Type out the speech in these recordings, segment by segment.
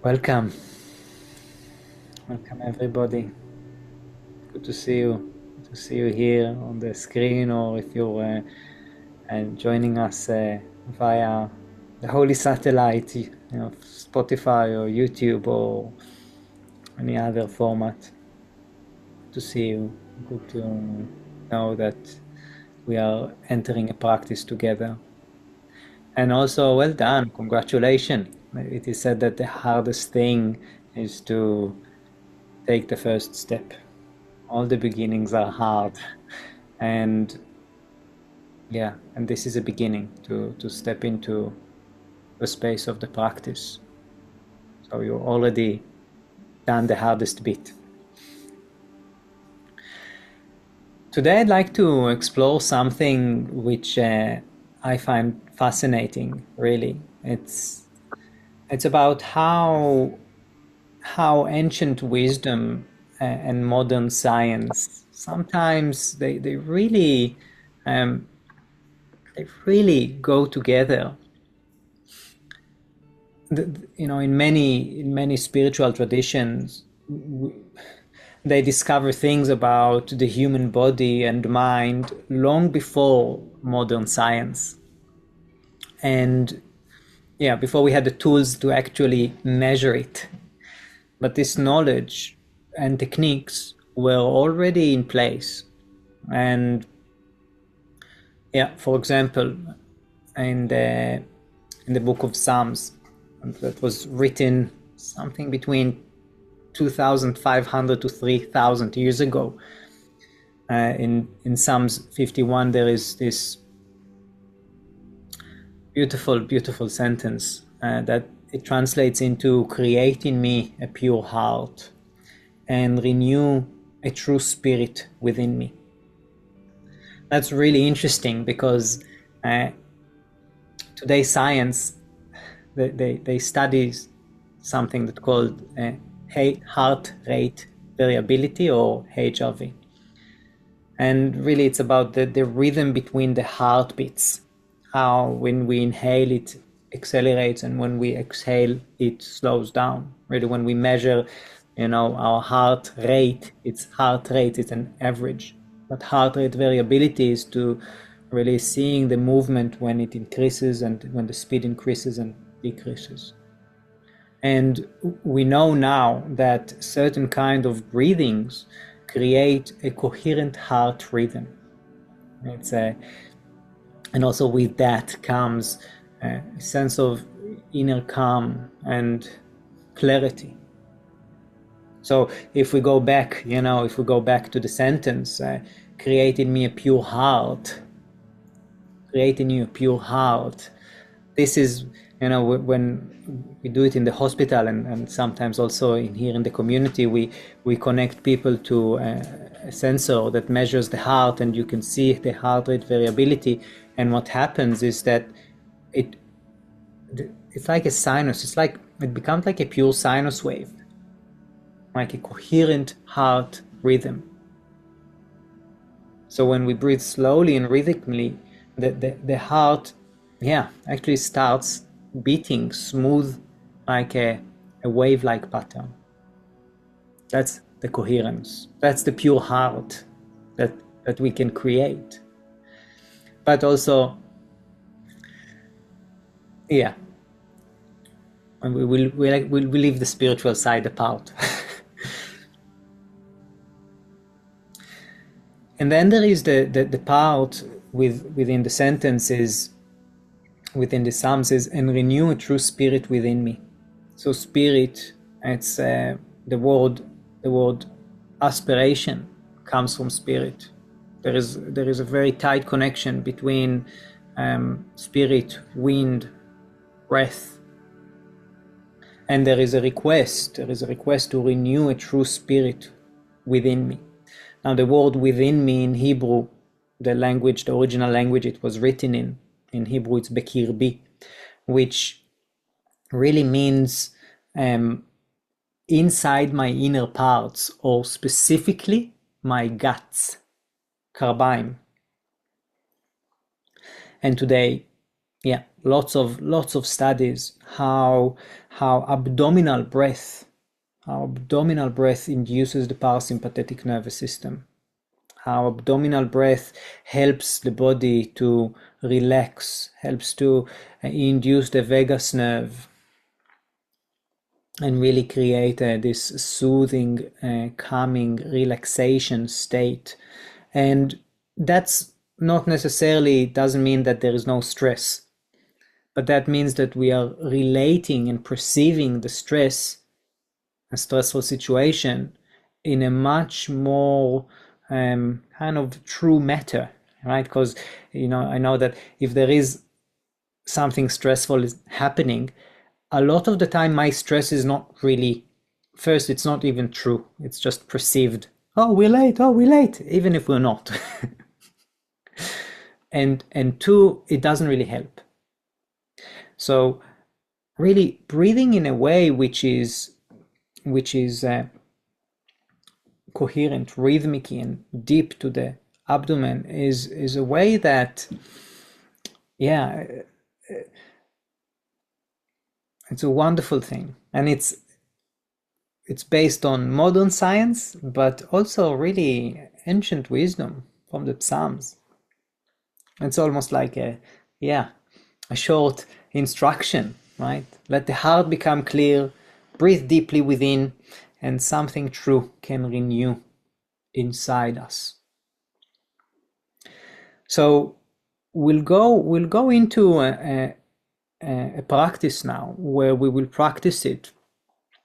Welcome. Welcome everybody. Good to see you. Good to see you here on the screen, or if you're joining us via the holy satellite, Spotify or YouTube or any other format. Good to see you. Good to know that we are entering a practice together. And also, well done. Congratulations. It is said that the hardest thing is to take the first step. All the beginnings are hard, and this is a beginning to step into the space of the practice. So you already done the hardest bit. Today I'd like to explore something which I find fascinating, really. It's about how ancient wisdom and modern science sometimes they really go together. In many spiritual traditions, they discover things about the human body and mind long before modern science, and before we had the tools to actually measure it. But this knowledge and techniques were already in place. And for example, in the book of Psalms, that was written something between 2,500 to 3,000 years ago. In Psalms 51, there is this beautiful sentence that it translates into, "Create in me a pure heart and renew a true spirit within me." That's really interesting because today science, they study something that's called Heart Rate Variability, or HRV. And really it's about the rhythm between the heartbeats, how when we inhale it accelerates and when we exhale it slows down. Really, when we measure our heart rate, it's an average. But heart rate variability is to really seeing the movement when it increases and when the speed increases and decreases. And we know now that certain kind of breathings create a coherent heart rhythm. And also with that comes a sense of inner calm and clarity. So if we go back, to the sentence, "Create in me a pure heart," creating you a pure heart. This is, when we do it in the hospital and sometimes also here in the community, we connect people to a sensor that measures the heart, and you can see the heart rate variability. And what happens is that it's like a sinus. It becomes like a pure sinus wave, like a coherent heart rhythm. So when we breathe slowly and rhythmically, the heart actually starts beating smooth, like a wave-like pattern. That's the coherence. That's the pure heart that we can create. But also, and we'll leave the spiritual side apart. And then there is the part within the sentences, within the Psalms, is, "And renew a true spirit within me." So spirit, it's the word aspiration comes from spirit. There is a very tight connection between spirit, wind, breath, and there is a request to renew a true spirit within me. Now the word "within me" in Hebrew, the original language it was written in Hebrew, it's bekirbi, which really means inside my inner parts, or specifically my guts, karbaim. And today yeah, lots of studies how abdominal breath induces the parasympathetic nervous system, how abdominal breath helps the body to relax, helps to induce the vagus nerve and really create this soothing, calming relaxation state. And that's not necessarily doesn't mean that there is no stress, but that means that we are relating and perceiving the stress, a stressful situation, in a much more kind of true matter, right? Because I know that if there is something stressful is happening, a lot of the time my stress is not really, first, it's not even true, it's just perceived. Oh, we're late, even if we're not. And two, it doesn't really help. So really breathing in a way which is coherent, rhythmic, and deep to the abdomen is a way that, yeah, it's a wonderful thing. And it's based on modern science, but also really ancient wisdom from the Psalms. It's almost like a short instruction, right? Let the heart become clear, breathe deeply within, and something true can renew inside us. So we'll go into a practice now where we will practice it,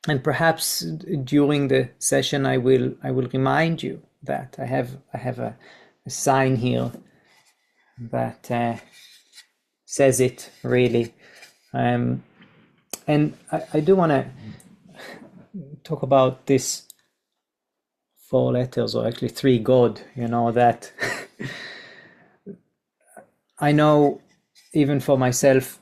and perhaps during the session I will remind you that I have a sign here that says it really, and I do want to talk about this 4 letters, or actually 3 God, that I know even for myself,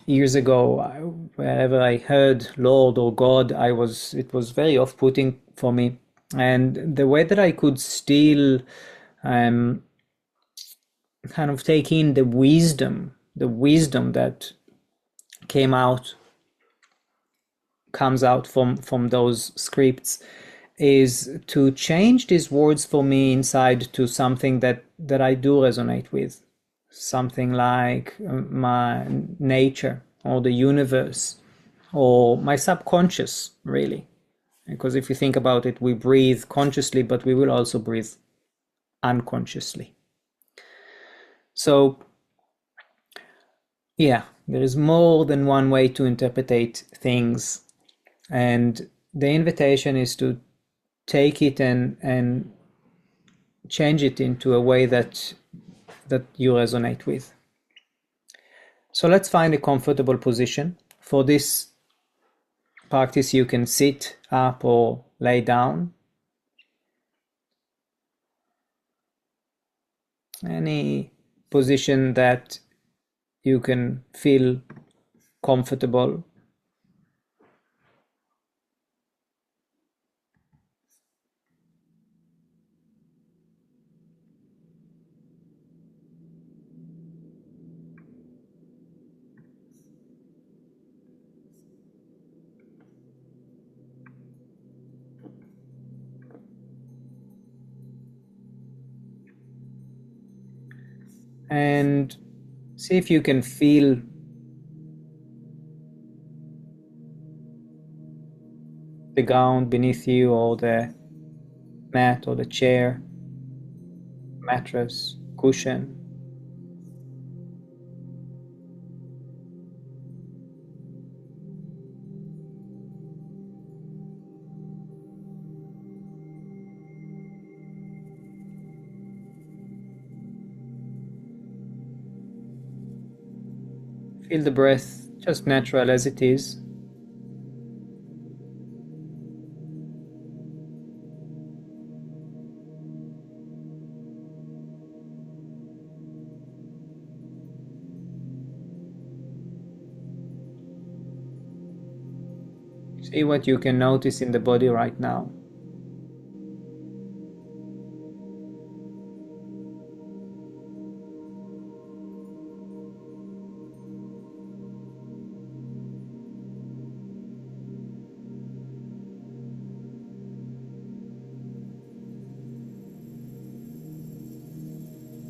years ago, wherever I heard Lord or God, it was very off-putting for me. And the way that I could still kind of take in the wisdom that comes out from those scripts, is to change these words for me inside to something that I do resonate with, something like my nature or the universe or my subconscious, really. Because if you think about it, we breathe consciously, but we will also breathe unconsciously. So yeah, there is more than one way to interpret things, and the invitation is to take it and change it into a way that you resonate with. So let's find a comfortable position. For this practice, you can sit up or lay down. Any position that you can feel comfortable. And see if you can feel the ground beneath you, or the mat or the chair, mattress, cushion. Feel the breath just natural as it is. See what you can notice in the body right now.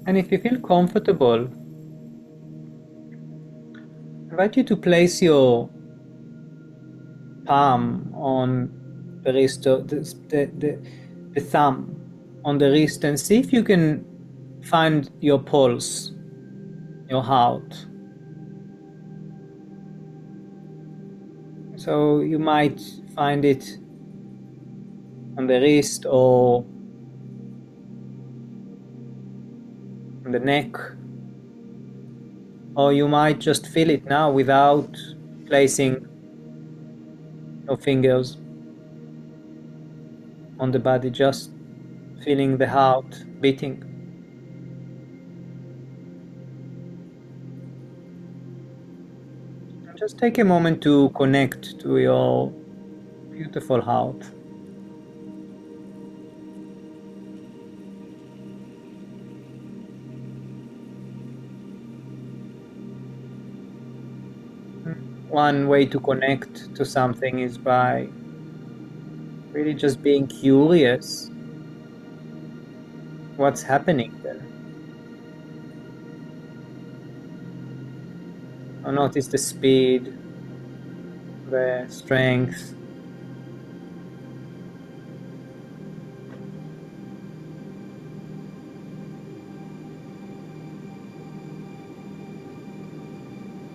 And if you feel comfortable, I invite you to place your palm on the wrist, the thumb on the wrist, and see if you can find your pulse, your heart. So you might find it on the wrist or on the neck, or you might just feel it now without placing your fingers on the body, just feeling the heart beating. And just take a moment to connect to your beautiful heart. One way to connect to something is by really just being curious what's happening there. Or notice the speed, the strength,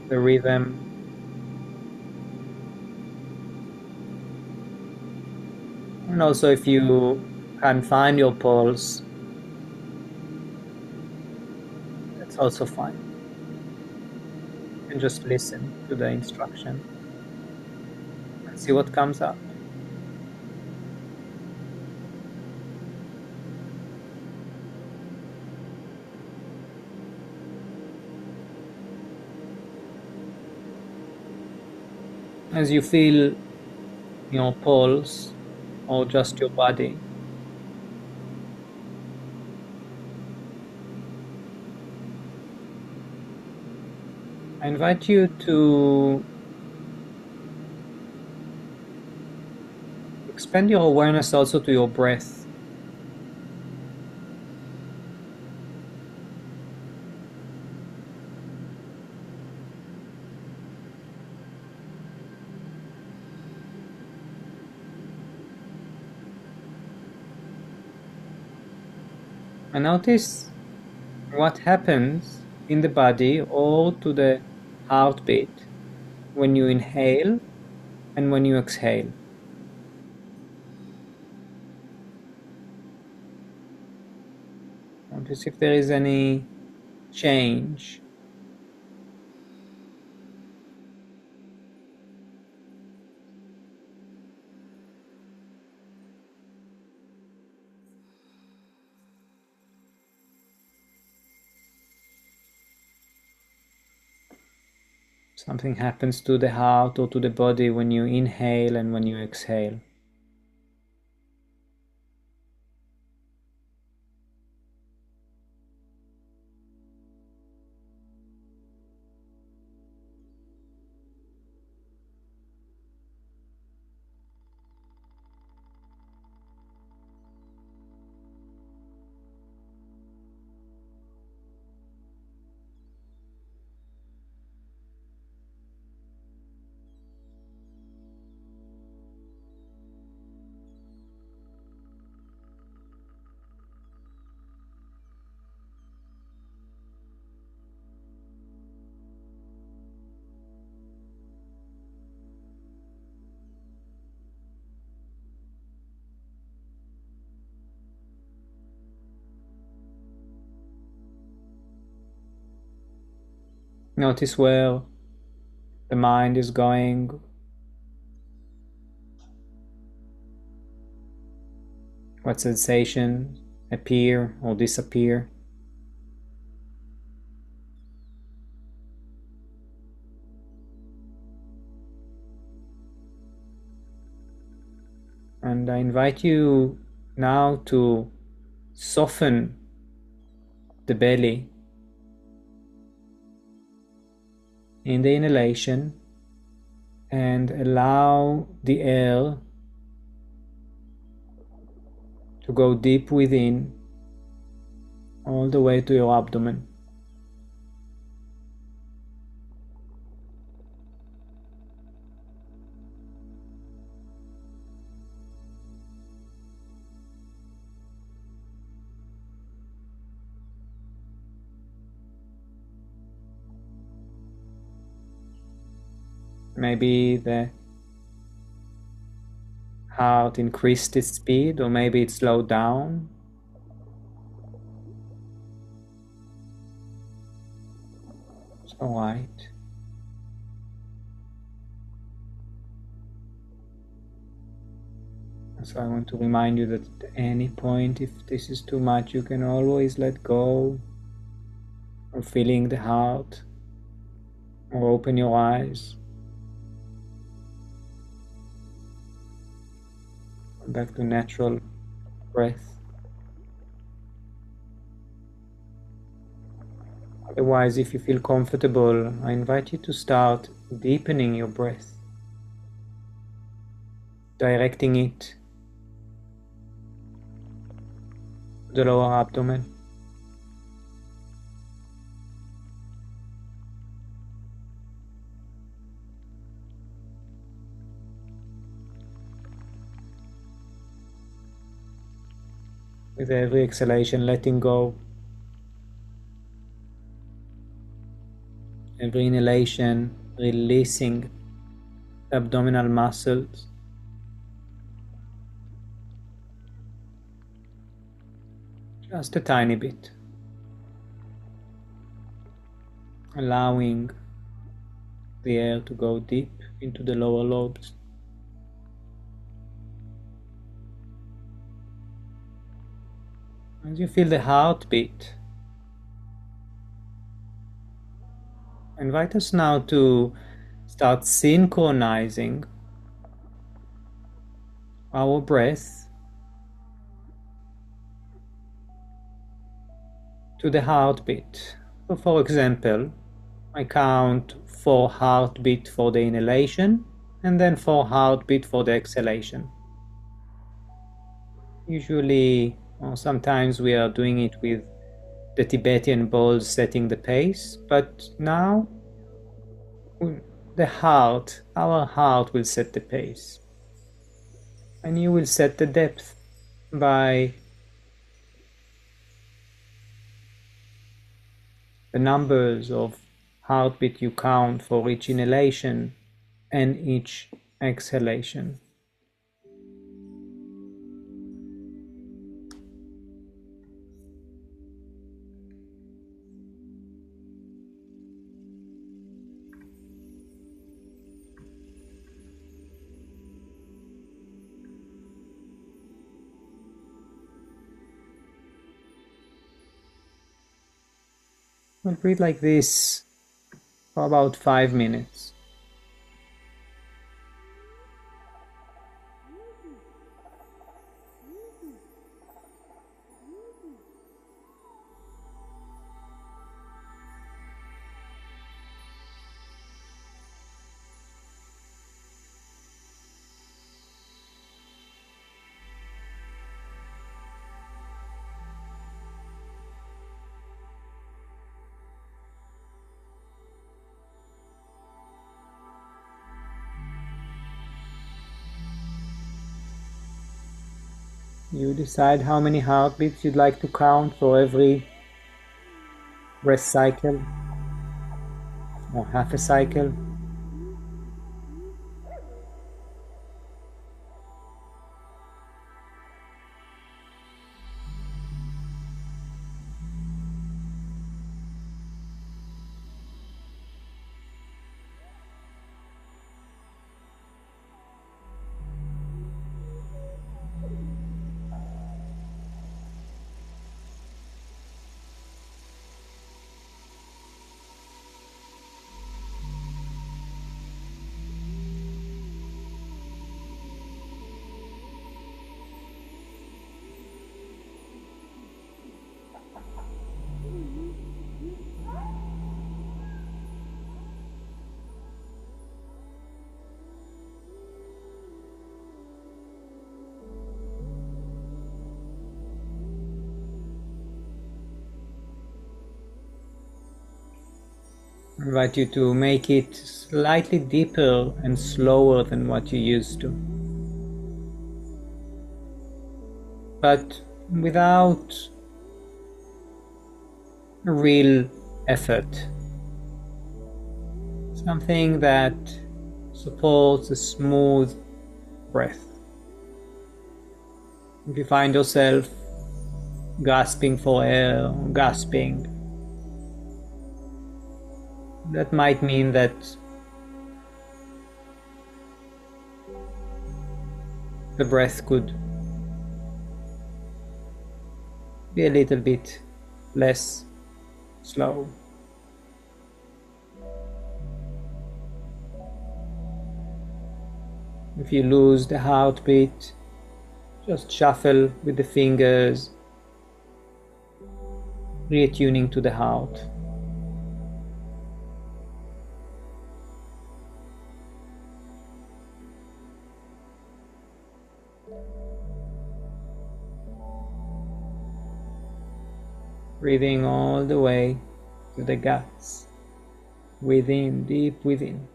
the rhythm. And also, if you can find your pulse, that's also fine. And just listen to the instruction and see what comes up. As you feel your pulse or just your body, I invite you to expand your awareness also to your breath. And notice what happens in the body or to the heartbeat when you inhale and when you exhale. Notice if there is any change. Something happens to the heart or to the body when you inhale and when you exhale. Notice where the mind is going, what sensations appear or disappear. And I invite you now to soften the belly in the inhalation and allow the air to go deep within all the way to your abdomen. Maybe the heart increased its speed, or maybe it slowed down. It's all right. So I want to remind you that at any point, if this is too much, you can always let go of feeling the heart, or open your eyes. Come back to natural breath. Otherwise, if you feel comfortable, I invite you to start deepening your breath, directing it to the lower abdomen. With every exhalation, letting go. Every inhalation, releasing the abdominal muscles. Just a tiny bit. Allowing the air to go deep into the lower lobes. As you feel the heartbeat, I invite us now to start synchronizing our breath to the heartbeat. So for example, I count 4 heartbeats for the inhalation and then 4 heartbeats for the exhalation. Usually, or sometimes we are doing it with the Tibetan bowls setting the pace, but now our heart will set the pace. And you will set the depth by the numbers of heartbeat you count for each inhalation and each exhalation. We'll breathe like this for about 5 minutes. You decide how many heartbeats you'd like to count for every breath cycle or half a cycle. I invite you to make it slightly deeper and slower than what you used to, but without real effort. Something that supports a smooth breath. If you find yourself gasping for air, gasping, that might mean that the breath could be a little bit less slow. If you lose the heartbeat, just shuffle with the fingers, reattuning to the heart. Breathing all the way to the guts, within, deep within.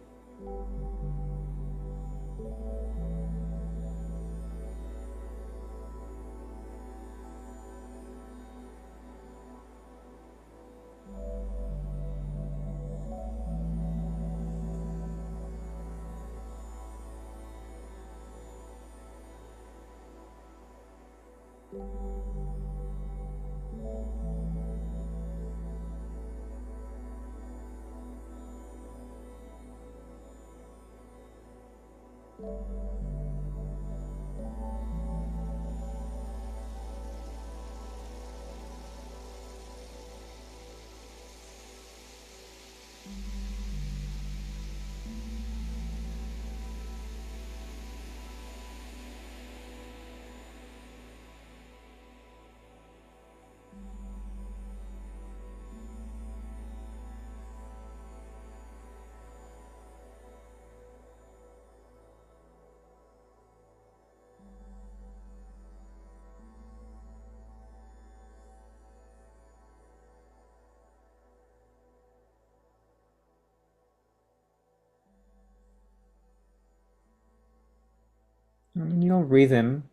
In your rhythm,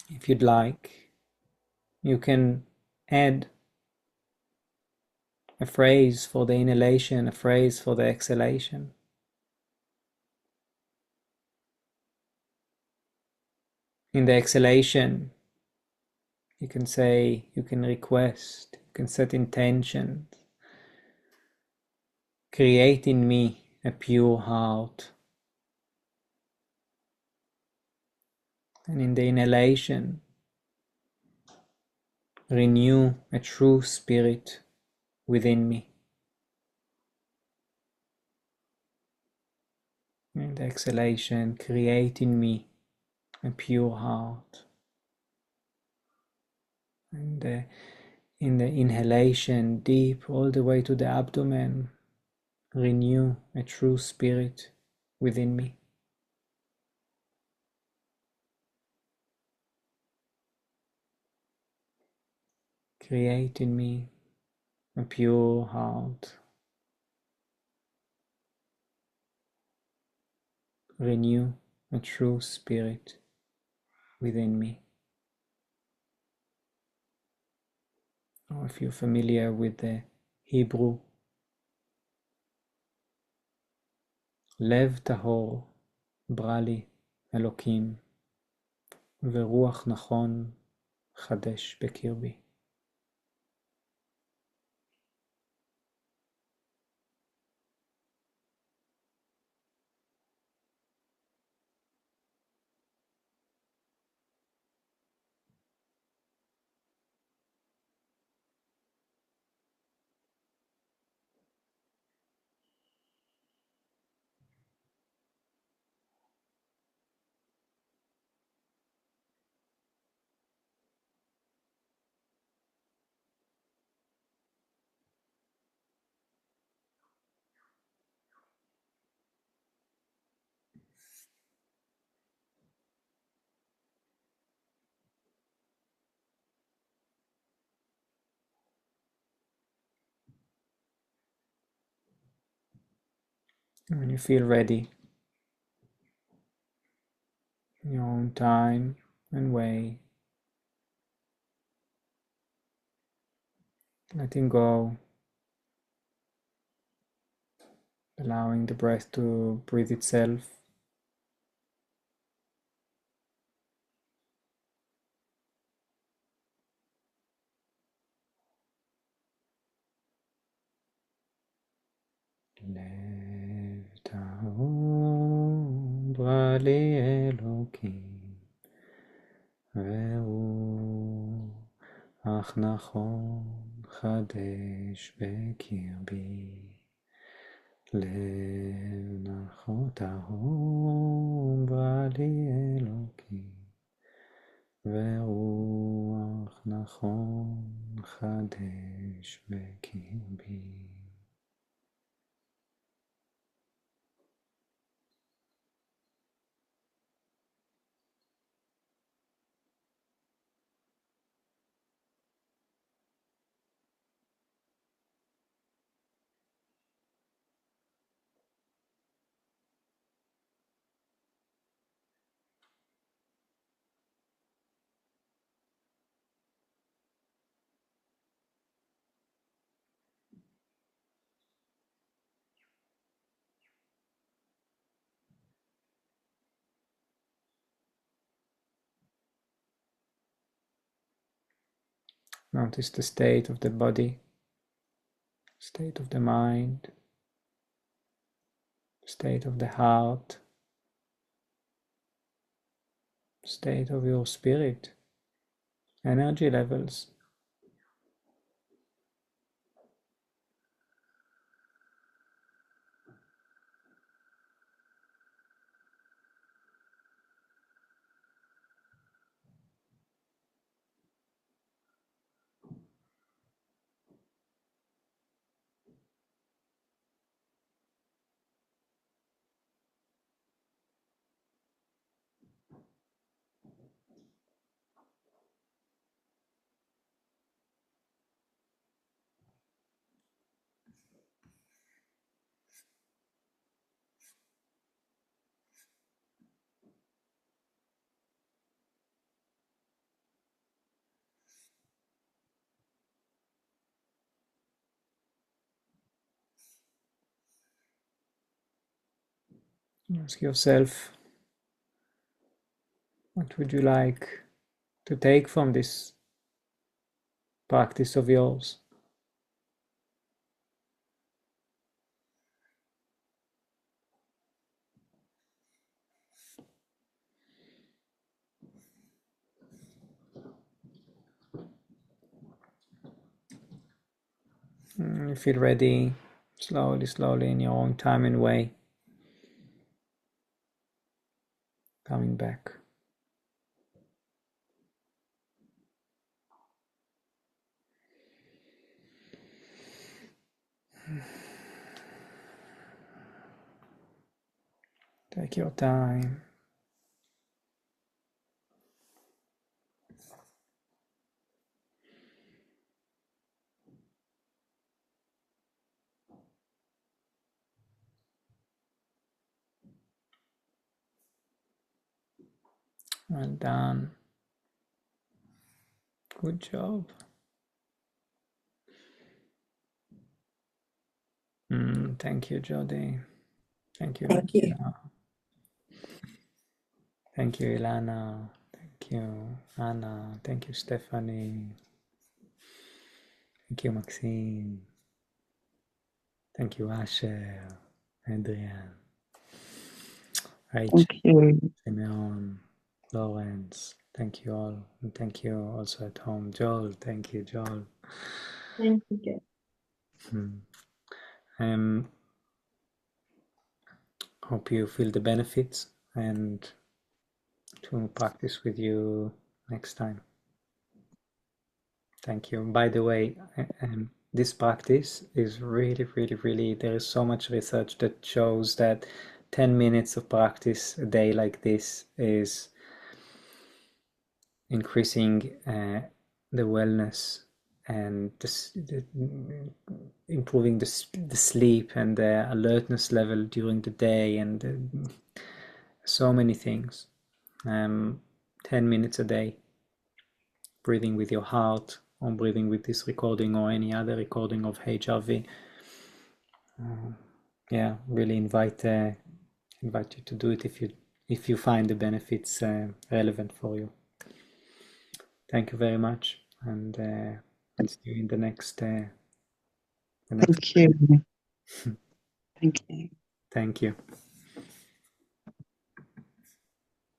if you'd like, you can add a phrase for the inhalation, a phrase for the exhalation. In the exhalation, you can say, you can request, you can set intentions. Create in me a pure heart. And in the inhalation, renew a true spirit within me. In the exhalation, create in me a pure heart. And in the inhalation, deep all the way to the abdomen, renew a true spirit within me. Create in me a pure heart. Renew a true spirit within me. Or if you're familiar with the Hebrew, לב טהור ברא לי אלוקים, ורוח נכון חדש בקרבי. When you feel ready, in your own time and way, letting go, allowing the breath to breathe itself. לב טהור ברא לי אלוקים, רוח נכון חדש בקרבי. לב נכון טהור ברא לי אלוקים, ורוח נכון חדש בקרבי. Notice the state of the body, state of the mind, state of the heart, state of your spirit, energy levels. Ask yourself, what would you like to take from this practice of yours? You feel ready, slowly, slowly, in your own time and way, coming back. Take your time. Well done. Good job. Thank you, Jody. Thank you. Thank you. Thank you, Ilana. Thank you, Anna. Thank you, Stephanie. Thank you, Maxine. Thank you, Asher, Adrian, Rachel, Thank you. Simeon, Lawrence. Thank you all. And thank you also at home. Joel, thank you, Joel. Thank you. Hope you feel the benefits and to practice with you next time. Thank you. By the way, this practice is really, there is so much research that shows that 10 minutes of practice a day like this is increasing the wellness and improving the sleep and the alertness level during the day, and so many things. 10 minutes a day, breathing with your heart, or breathing with this recording or any other recording of HRV. Yeah, really invite you to do it if you find the benefits relevant for you. Thank you very much, and see you in the next. Thank you. Thank you. Thank you.